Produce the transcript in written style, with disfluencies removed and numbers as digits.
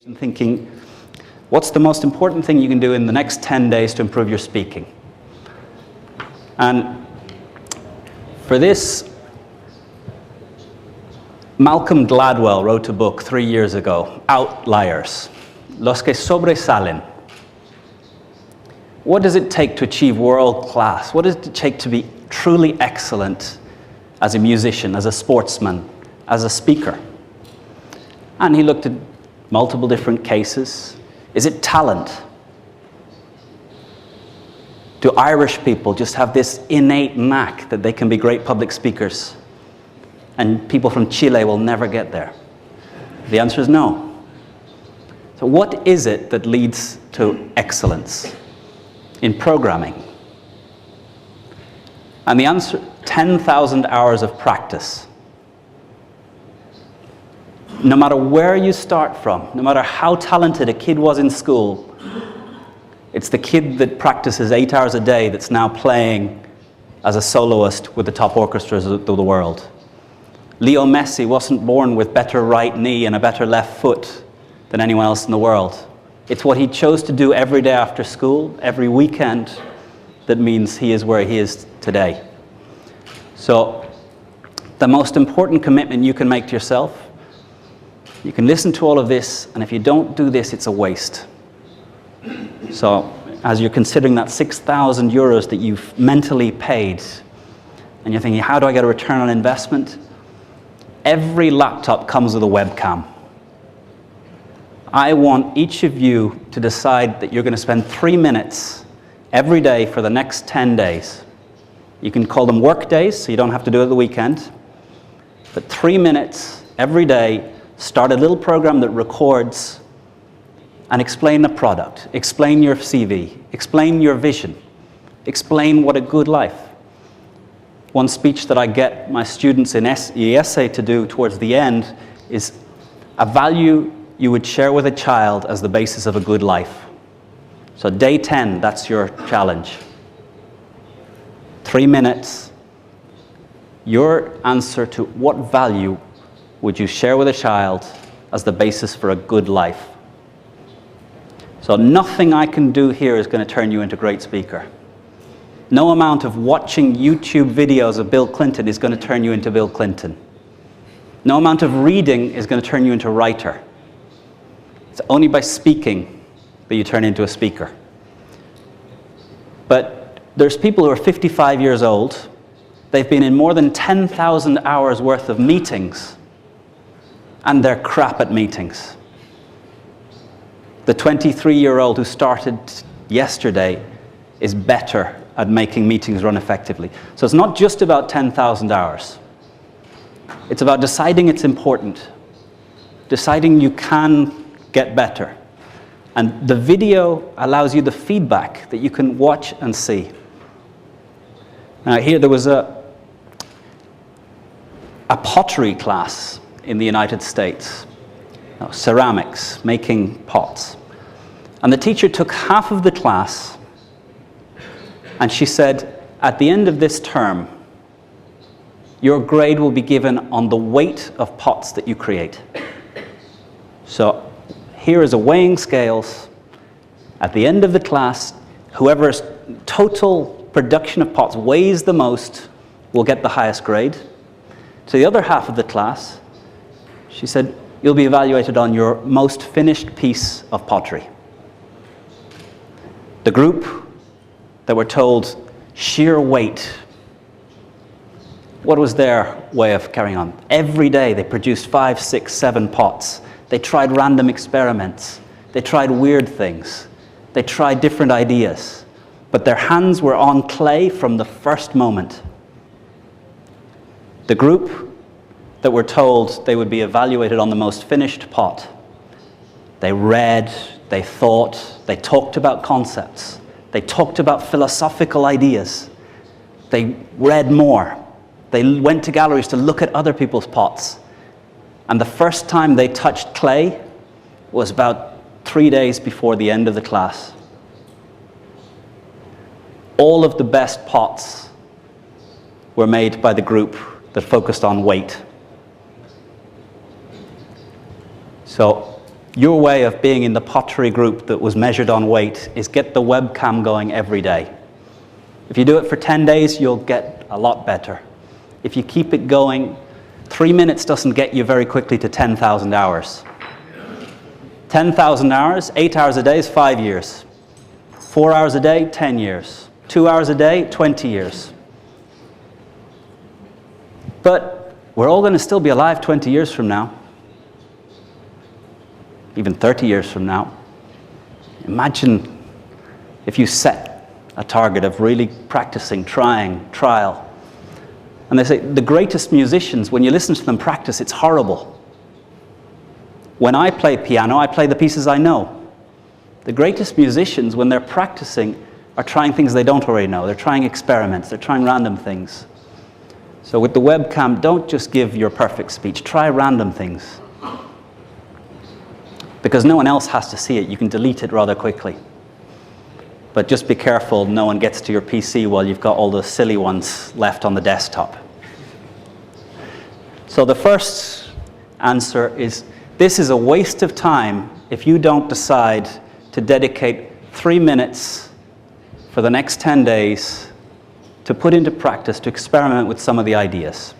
and thinking, what's the most important thing you can do in the next 10 days to improve your speaking? And for this, Malcolm Gladwell wrote a book 3 years ago, Outliers, Los que sobresalen. What does it take to achieve world class? What does it take to be truly excellent as a musician, as a sportsman, as a speaker? And he looked at multiple different cases. Is it talent? Do Irish people just have this innate knack that they can be great public speakers? And people from Chile will never get there? The answer is no. So what is it that leads to excellence in programming? And the answer, 10,000 hours of practice. No matter where you start from, no matter how talented a kid was in school, it's the kid that practices 8 hours a day that's now playing as a soloist with the top orchestras of the world. Leo Messi wasn't born with better right knee and a better left foot than anyone else in the world. It's what he chose to do every day after school, every weekend, that means he is where he is today. So the most important commitment you can make to yourself, you can listen to all of this, and if you don't do this, it's a waste. So as you're considering that 6,000 euros that you've mentally paid, and you're thinking, how do I get a return on investment? Every laptop comes with a webcam. I want each of you to decide that you're going to spend 3 minutes every day for the next 10 days. You can call them work days, so you don't have to do it at the weekend. But 3 minutes every day, start a little program that records and explain the product, explain your CV, explain your vision, explain what a good life. One speech that I get my students in essay to do towards the end is a value you would share with a child as the basis of a good life. So day 10, that's your challenge. 3 minutes, your answer to what value would you share with a child as the basis for a good life? So nothing I can do here is going to turn you into a great speaker. No amount of watching YouTube videos of Bill Clinton is going to turn you into Bill Clinton. No amount of reading is going to turn you into a writer. It's only by speaking that you turn into a speaker. But there's people who are 55 years old. They've been in more than 10,000 hours worth of meetings, and they're crap at meetings. The 23-year-old who started yesterday is better at making meetings run effectively. So it's not just about 10,000 hours. It's about deciding it's important, deciding you can get better. And the video allows you the feedback that you can watch and see. Now here there was a pottery class in the United States, ceramics, making pots. And the teacher took half of the class and she said, at the end of this term, your grade will be given on the weight of pots that you create. So here is a weighing scales. At the end of the class, whoever's total production of pots weighs the most will get the highest grade. To the other half of the class, she said, you'll be evaluated on your most finished piece of pottery. The group that were told sheer weight, what was their way of carrying on? Every day they produced 5, 6, 7 pots. They tried random experiments. They tried weird things. They tried different ideas. But their hands were on clay from the first moment. The group that were told they would be evaluated on the most finished pot, they read, they thought, they talked about concepts, they talked about philosophical ideas, they read more, they went to galleries to look at other people's pots. And the first time they touched clay was about 3 days before the end of the class. All of the best pots were made by the group that focused on weight. So Your way of being in the pottery group that was measured on weight is get the webcam going every day. If you do it for 10 days, you'll get a lot better. If you keep it going, 3 minutes doesn't get you very quickly to 10,000 hours. 10,000 hours, 8 hours a day is 5 years. 4 hours a day, 10 years. 2 hours a day, 20 years. But we're all going to still be alive 20 years from now. Even 30 years from now. Imagine if you set a target of really practicing, trying, trial. And they say the greatest musicians, when you listen to them practice, it's horrible. When I play piano, I play the pieces I know. The greatest musicians, when they're practicing, are trying things they don't already know. They're trying experiments. They're trying random things. So with the webcam, don't just give your perfect speech. Try random things. Because no one else has to see it. You can delete it rather quickly. But just be careful no one gets to your PC while you've got all the silly ones left on the desktop. So the first answer is, this is a waste of time if you don't decide to dedicate 3 minutes for the next 10 days to put into practice, to experiment with some of the ideas.